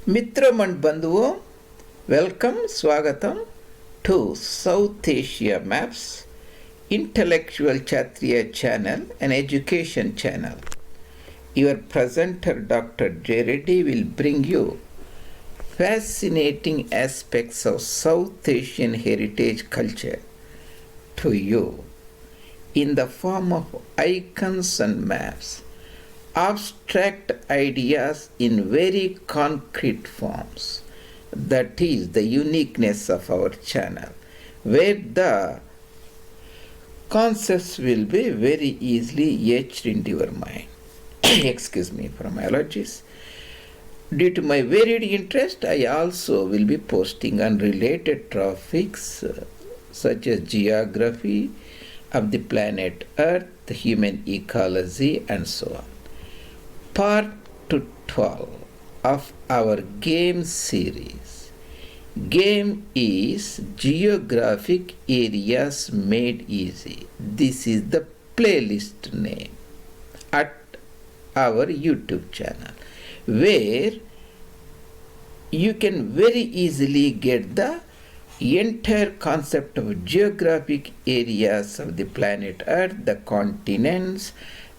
Mitram and Bandhuvo, welcome, Swagatam to South Asia Maps, Intellectual Kshatriya channel, an education channel. Your presenter Dr. Reddy will bring you fascinating aspects of South Asian heritage culture to you in the form of icons and maps, abstract ideas in very concrete forms. That is the uniqueness of our channel, where the concepts will be very easily etched into your mind. Excuse me for my allergies. Due to my varied interest, I also will be posting unrelated topics such as geography of the planet Earth, human ecology, and so on. Part 12 of our GAME series. GAME is Geographic Areas Made Easy. This is the playlist name at our YouTube channel, where you can very easily get the entire concept of geographic areas of the planet Earth, the continents,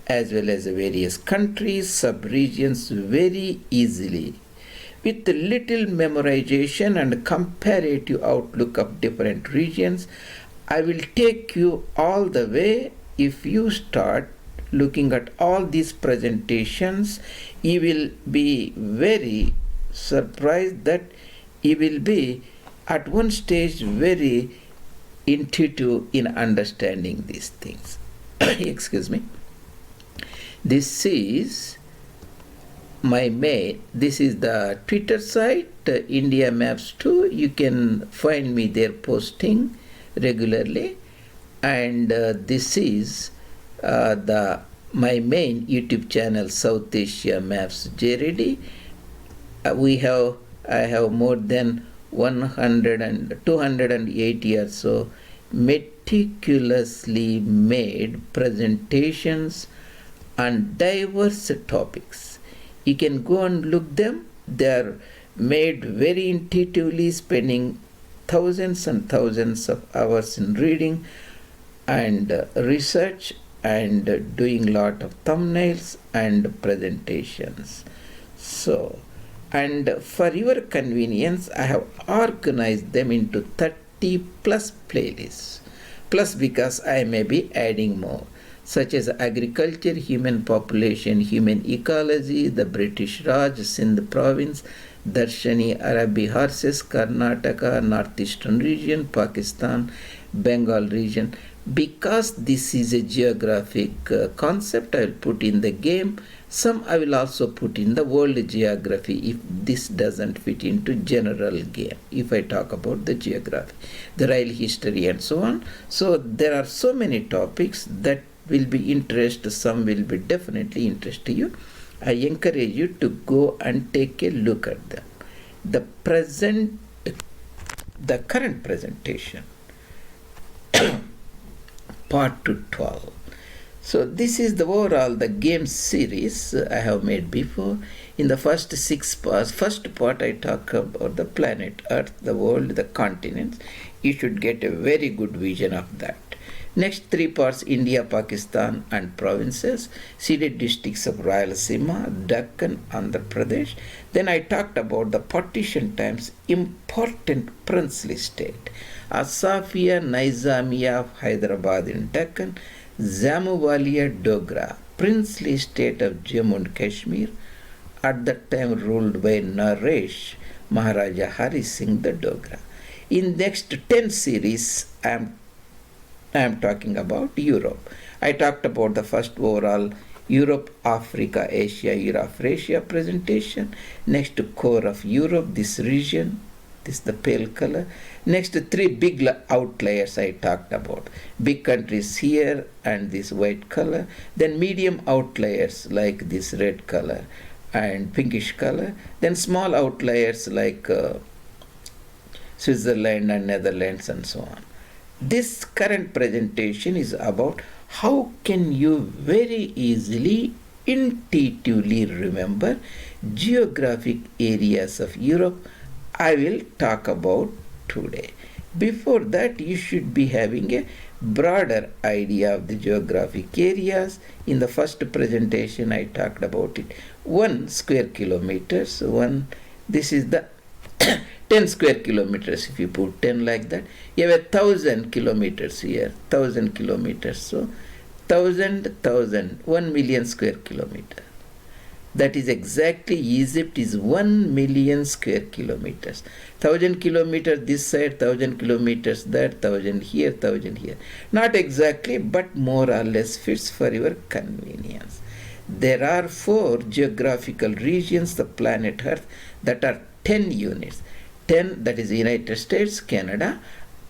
as well as various countries, sub-regions very easily. With little memorization and comparative outlook of different regions, I will take you all the way. If you start looking at all these presentations, you will be very surprised that you will be at one stage very intuitive in understanding these things. Excuse me. This is my mail. This is the Twitter site, India Maps 2. You can find me there posting regularly. And this is my main YouTube channel, South Asia Maps Reddy. I have more than 280 or so meticulously made presentations on diverse topics. You can go and look them. They are made very intuitively, spending thousands and thousands of hours in reading and research and doing lot of thumbnails and presentations. So, and for your convenience, I have organized them into 30 plus playlists, plus because I may be adding more, such as agriculture, human population, human ecology, the British Raj, Sindh province, Darshani, Arabi horses, Karnataka, northeastern region, Pakistan, Bengal region. Because this is a geographic concept, I will put in the game. Some I will also put in the world geography if this doesn't fit into general game. If I talk about the geography, the rail history and so on. So there are so many topics that will be interest. Some will be definitely interest to you. I encourage you to go and take a look at them. The current presentation, part 12. So this is the overall the game series I have made before. In the first 6 parts, first part I talk about the planet Earth, the world, the continents. You should get a very good vision of that. Next 3 parts, India, Pakistan and provinces, ceded districts of Rayalaseema, Deccan, Andhra Pradesh. Then I talked about the partition times important princely state, Asafia Nizamiya of Hyderabad in Deccan, Zamuwalia Dogra, princely state of Jammu and Kashmir, at that time ruled by Naresh Maharaja Hari Singh the Dogra. In next 10 series, I am talking about Europe. I talked about the first overall Europe, Africa, Asia, Eurasia presentation. Next, core of Europe, this region, this is the pale color. Next, 3 big outliers I talked about. Big countries here and this white color. Then medium outliers like this red color and pinkish color. Then small outliers like Switzerland and Netherlands and so on. This current presentation is about how can you very easily intuitively remember geographic areas of Europe I will talk about today. Before that, you should be having a broader idea of the geographic areas. In the first presentation, I talked about it. 1 square kilometers, this is the 10 square kilometers. If you put 10 like that, you have 1,000 kilometers here, 1,000 kilometers. So 1 million square kilometer. That is exactly, Egypt is 1 million square kilometers. 1,000 kilometers this side, 1,000 kilometers that, 1,000 here, 1,000 here. Not exactly, but more or less fits for your convenience. There are 4 geographical regions, the planet Earth, that are 10 units. 10, that is United States, Canada,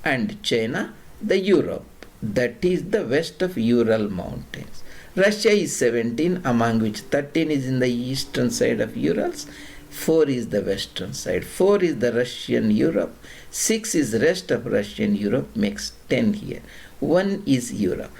and China, the Europe, that is the west of Ural Mountains. Russia is 17, among which 13 is in the eastern side of Urals, 4 is the western side, 4 is the Russian Europe, 6 is rest of Russian Europe, makes 10 here, 1 is Europe.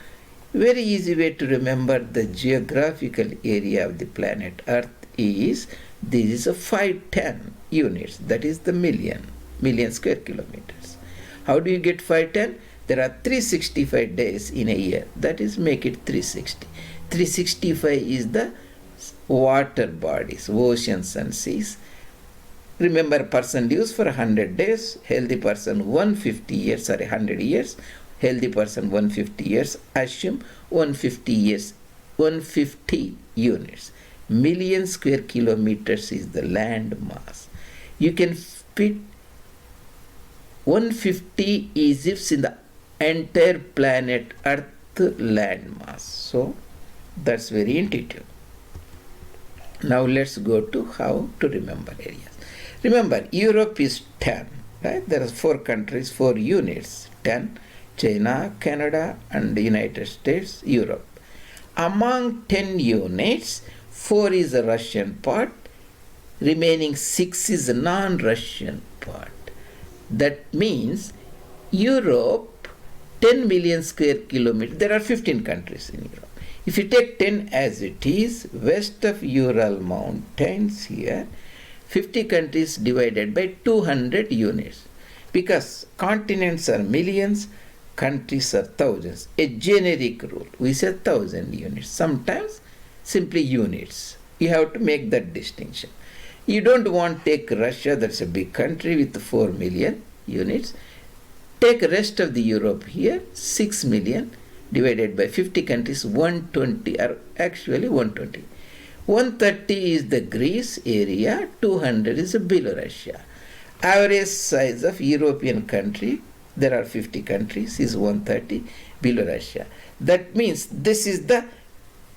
Very easy way to remember the geographical area of the planet Earth is, this is a 510 units, that is the million square kilometers. How do you get 510? There are 365 days in a year, that is make it 360. 365 is the water bodies, oceans and seas. Remember, person lives for 100 days, healthy person 150 years, 100 years, healthy person 150 years, assume 150 years, 150 units. Million square kilometers is the land mass. You can fit 150 Egypts in the entire planet Earth land mass. So that's very intuitive. Now let's go to how to remember areas. Remember, Europe is 10, right? There are 4 countries, 4 units, 10, China, Canada, and the United States, Europe. Among 10 units, 4 is the Russian part, remaining 6 is the non-Russian part. That means Europe, 10 million square kilometers, there are 15 countries in Europe. If you take 10 as it is, west of Ural Mountains here, 50 countries divided by 200 units. Because continents are millions, countries are thousands. A generic rule, we say 1,000 units. Sometimes simply units. You have to make that distinction. You don't want to take Russia, that's a big country with 4 million units. Take rest of the Europe here, 6 million divided by 50 countries, 120, or actually 120. 130 is the Greece area, 200 is Belarus. Average size of European country, there are 50 countries, is 130, Belarus. That means this is the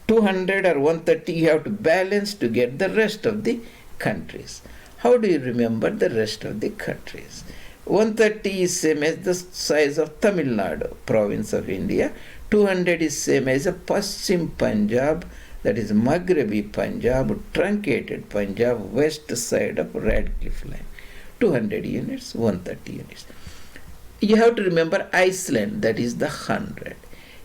200 or 130, you have to balance to get the rest of the countries. How do you remember the rest of the countries? 130 is same as the size of Tamil Nadu, province of India. 200 is same as a Paschim Punjab, that is Maghrebi Punjab, truncated Punjab, west side of Radcliffe line. 200 units, 130 units. You have to remember Iceland, that is the 100.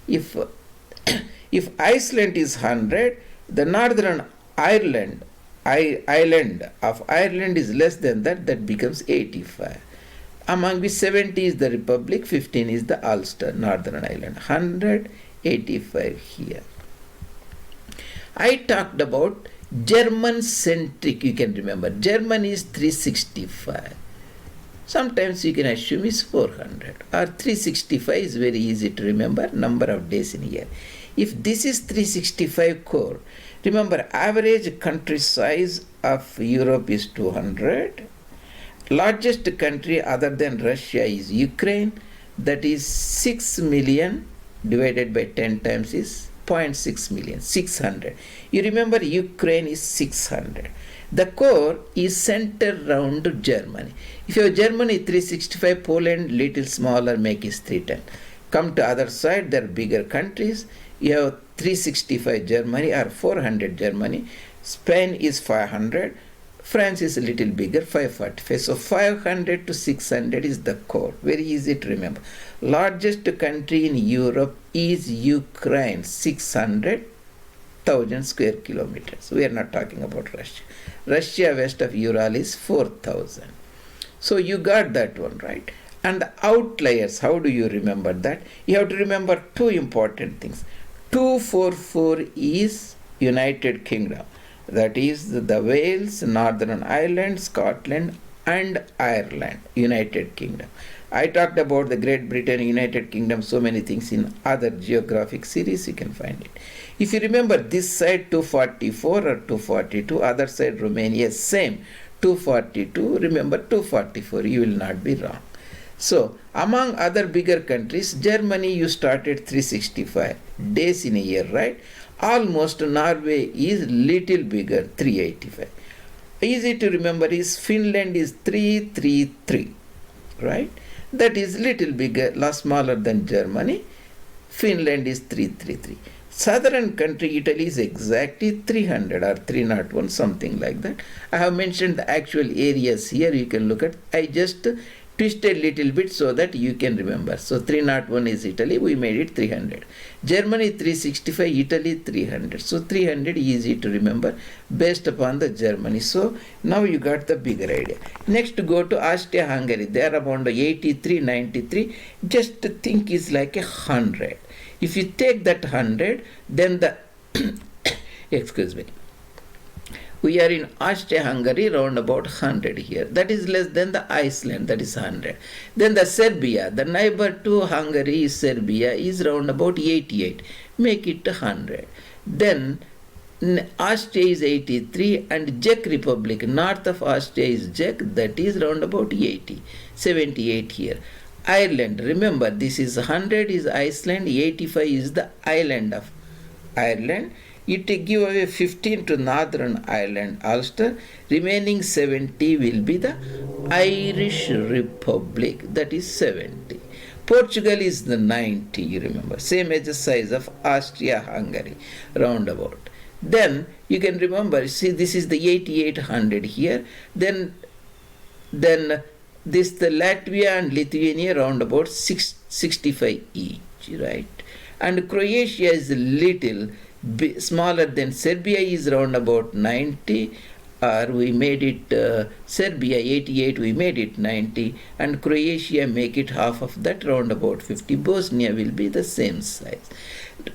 If Iceland is 100, the northern island of Ireland is less than that, that becomes 85. Among which 70 is the Republic, 15 is the Ulster, Northern Ireland, 185 here. I talked about German-centric, you can remember. German is 365. Sometimes you can assume is 400. Or 365 is very easy to remember, number of days in a year. If this is 365 core, remember average country size of Europe is 200. Largest country other than Russia is Ukraine, that is 6 million divided by 10 times is 0.6 million, 600. You remember Ukraine is 600. The core is centered around Germany. If you have Germany 365, Poland little smaller, make it 310. Come to other side, there are bigger countries. You have 365 Germany or 400 Germany. Spain is 500. France is a little bigger, 545. So 500 to 600 is the core. Very easy to remember. Largest country in Europe is Ukraine, 600. 1000 square kilometers. We are not talking about Russia. Russia west of Ural is 4000. So you got that one, right? And the outliers, how do you remember that? You have to remember two important things. 244 is United Kingdom. That is the Wales, Northern Ireland, Scotland and Ireland, United Kingdom. I talked about the Great Britain, United Kingdom, so many things in other geographic series, you can find it. If you remember this side 244 or 242, other side Romania, same 242, remember 244, you will not be wrong. So, among other bigger countries, Germany you started 365 days in a year, right? Almost Norway is little bigger, 385. Easy to remember is Finland is 333, right? That is little bigger, smaller than Germany. Finland is 333. Southern country Italy is exactly 300 or 301, something like that. I have mentioned the actual areas here. You can look at. I just twisted little bit so that you can remember. So 301 is Italy. We made it 300. Germany 365, Italy 300. So 300 easy to remember based upon the Germany. So now you got the bigger idea. Next go to Austria-Hungary. They are around 83, 93. Just think is like 100. If you take that 100, then the excuse me, we are in Austria-Hungary round about 100 here. That is less than the Iceland, that is 100. Then the Serbia, the neighbor to Hungary is Serbia, is round about 88. Make it 100. Then Austria is 83 and Czech Republic, north of Austria is Czech, that is round about 80. 78 here. Ireland, remember this is 100 is Iceland, 85 is the island of Ireland. It give away 15 to Northern Ireland, Ulster. Remaining 70 will be the Irish Republic, that is 70. Portugal is the 90, you remember, same as the size of Austria-Hungary, roundabout. Then you can remember, see this is the 8800 here. Then this the Latvia and Lithuania round about 65 each, right? And Croatia is little smaller than Serbia, is round about 90, or we made it Serbia 88, we made it 90, and Croatia make it half of that, round about 50. Bosnia will be the same size.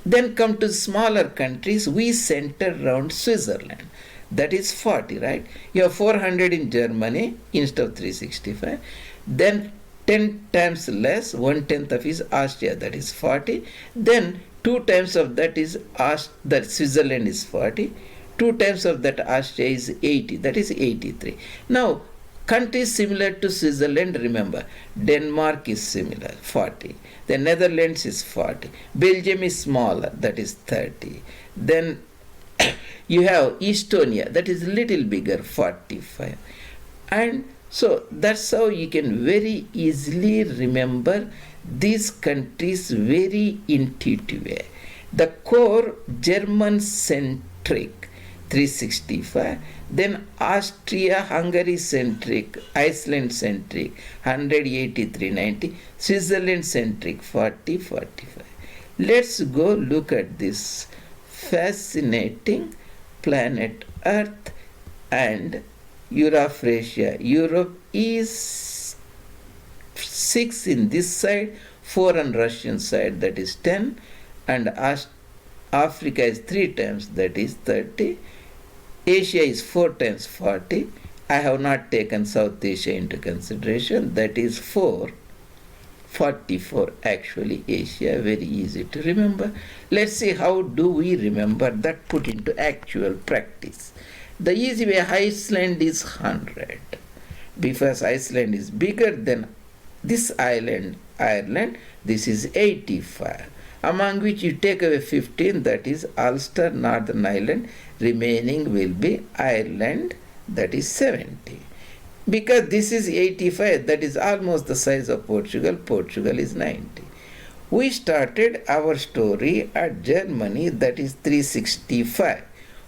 Then come to smaller countries, we center around Switzerland. That is 40, right? You have 400 in Germany instead of 365. Then 10 times less, 1/10 of is Austria, that is 40. Then 2 times of that is that Switzerland is 40. 2 times of that Austria is 80, that is 83. Now, countries similar to Switzerland, remember, Denmark is similar, 40. The Netherlands is 40. Belgium is smaller, that is 30. Then you have Estonia, that is little bigger, 45. And so that's how you can very easily remember these countries very intuitive way. The core German-centric, 365. Then Austria-Hungary centric, Iceland-centric, 183, 90. Switzerland-centric, 40, 45. Let's go look at this fascinating planet Earth and Eurasia. Europe is 6 in this side, 4 on Russian side, that is 10, and Africa is 3 times, that is 30. Asia is 4 times 40. I have not taken South Asia into consideration, that is 4. 44 actually Asia, very easy to remember. Let's see how do we remember that put into actual practice. The easy way, Iceland is 100 because Iceland is bigger than this island, Ireland. This is 85, among which you take away 15, that is Ulster, Northern Ireland. Remaining will be Ireland, that is 70. Because this is 85, that is almost the size of Portugal. Portugal is 90. We started our story at Germany, that is 365.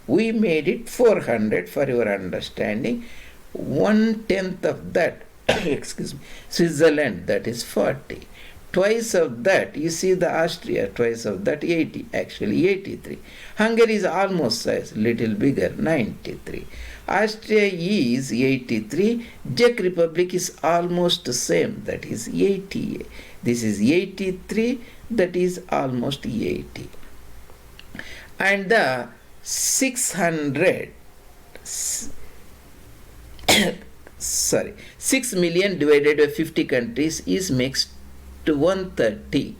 We made it 400 for your understanding. 1/10 of that, excuse me, Switzerland, that is 40. Twice of that, you see the Austria, twice of that 80, actually 83. Hungary is almost size, little bigger, 93. Austria is 83, Czech Republic is almost the same, that is 80. This is 83, that is almost 80. And the 600, 6 million divided by 50 countries is mixed to 130.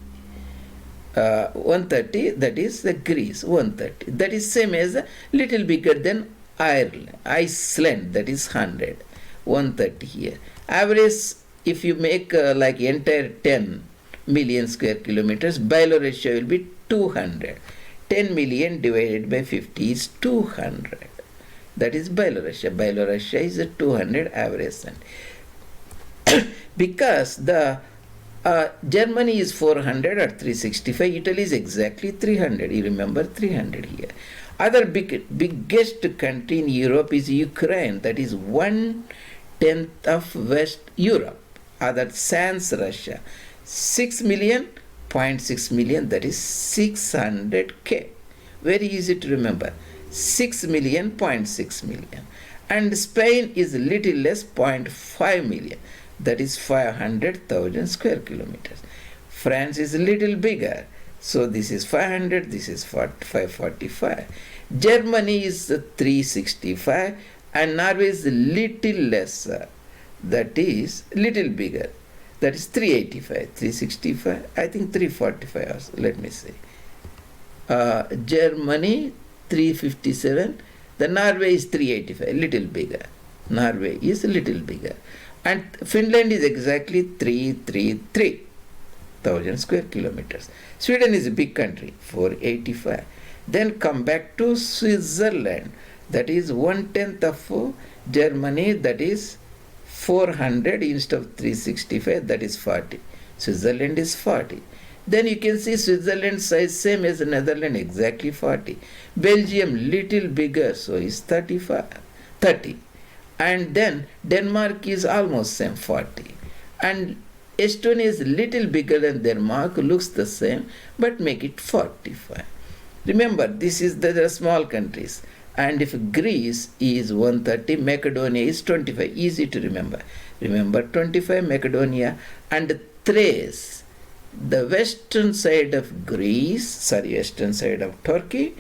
130, that is the Greece, 130. That is same as a little bigger than Iceland, that is 100. 130 here. Average, if you make like entire 10 million square kilometers, Belarusia will be 200. 10 million divided by 50 is 200. That is Belarusia. Belarusia is a 200 average. Because the Germany is 400 or 365, Italy is exactly 300. You remember 300 here. Other biggest country in Europe is Ukraine, that is 1/10 of West Europe. Other sans Russia, 6 million, 0.6 million, that is 600K. Very easy to remember. 6 million, 0.6 million. And Spain is little less, 0.5 million. That is 500,000 square kilometers. France is a little bigger. So this is 500, this is 545. Germany is 365 and Norway is little lesser. That is little bigger. That is 385, 365, I think 345 also. Let me see. Germany 357, the Norway is 385, little bigger. Norway is a little bigger. And Finland is exactly 333,000 square kilometers. Sweden is a big country, 485. Then come back to Switzerland, that is 1/10 of Germany, that is 400 instead of 365, that is 40. Switzerland is 40. Then you can see Switzerland size same as Netherlands, exactly 40. Belgium little bigger, so is 30. And then Denmark is almost same, 40. And Estonia is little bigger than Denmark, looks the same, but make it 45. Remember, this is the small countries. And if Greece is 130, Macedonia is 25. Easy to remember. Remember 25, Macedonia. And Thrace, the western side of western side of Turkey,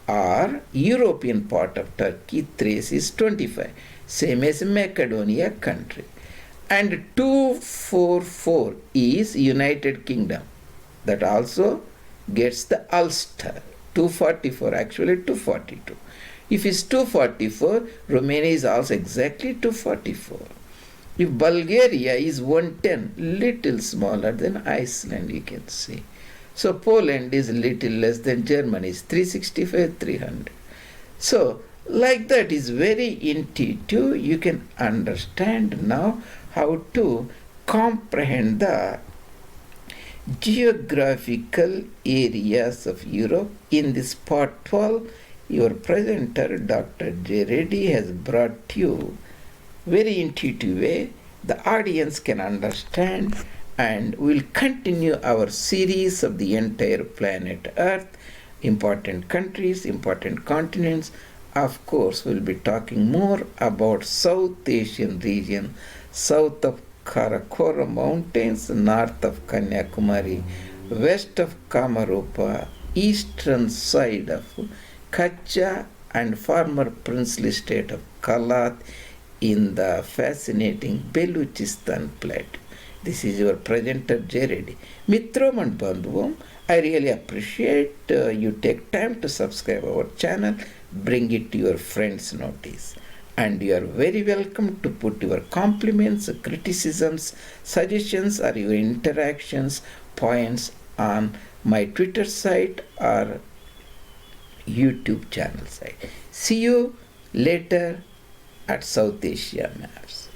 or European part of Turkey, Thrace is 25. Same as Macedonia country. And 244 is United Kingdom. That also gets the Ulster. 244, actually 242. If it's 244, Romania is also exactly 244. If Bulgaria is 110, little smaller than Iceland, you can see. So Poland is little less than Germany, is 365, 300. So like that is very intuitive. You can understand now how to comprehend the geographical areas of Europe. In this part 12, your presenter, Dr. J. Reddy, has brought you very intuitive way. The audience can understand, and we'll continue our series of the entire planet Earth, important countries, important continents. Of course, we'll be talking more about South Asian region, south of Karakoram Mountains, north of Kanyakumari, west of Kamarupa, eastern side of Kutch and former princely state of Kalat in the fascinating Baluchistan plateau. This is your presenter J. Reddy. Mitrom and Bandhuvam, I really appreciate you take time to subscribe our channel, bring it to your friends' notice. And you are very welcome to put your compliments, criticisms, suggestions, or your interactions, points on my Twitter site or YouTube channel site. See you later at South Asia Maps.